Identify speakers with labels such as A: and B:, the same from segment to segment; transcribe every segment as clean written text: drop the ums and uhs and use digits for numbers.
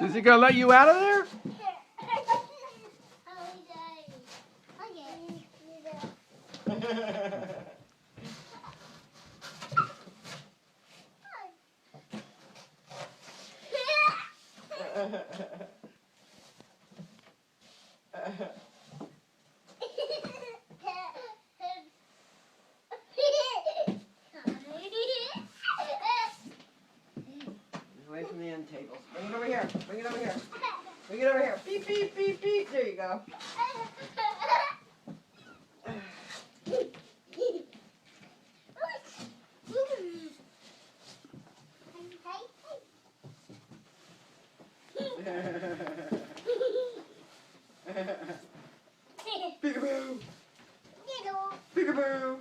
A: Is he gonna let you out of there?
B: Away from the end tables. Bring it over here. Bring it over here. Bring it over here. Beep, beep, beep, beep. There you go. Peekaboo. Peekaboo.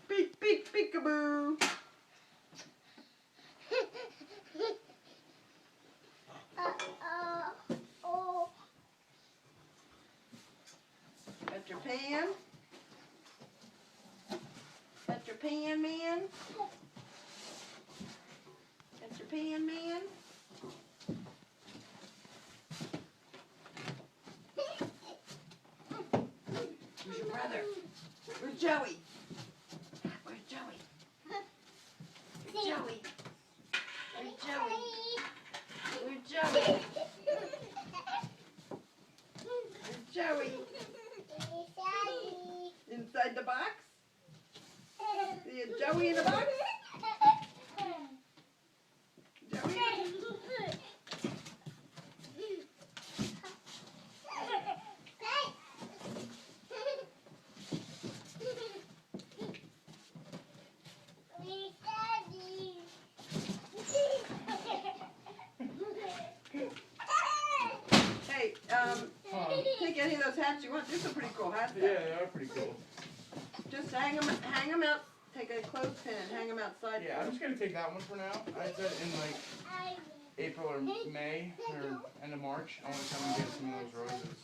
B: Peek, peek, peekaboo. Got your pan? Got your pan, man? Got your pan, man? Where's your brother? Where's Joey? Where's Joey? Where's Joey? Where's Joey? Where's Joey? Where's Joey? Inside the box? See a Joey in the box? Joey? Hey, take any of those hats you want. There's some pretty cool hats.
A: Yeah, they are pretty cool.
B: Just hang them out. Take a clothespin and hang them outside.
A: Yeah, I'm just gonna take that one for now. I said in like April or May or end of March, I want to come and get some of those roses.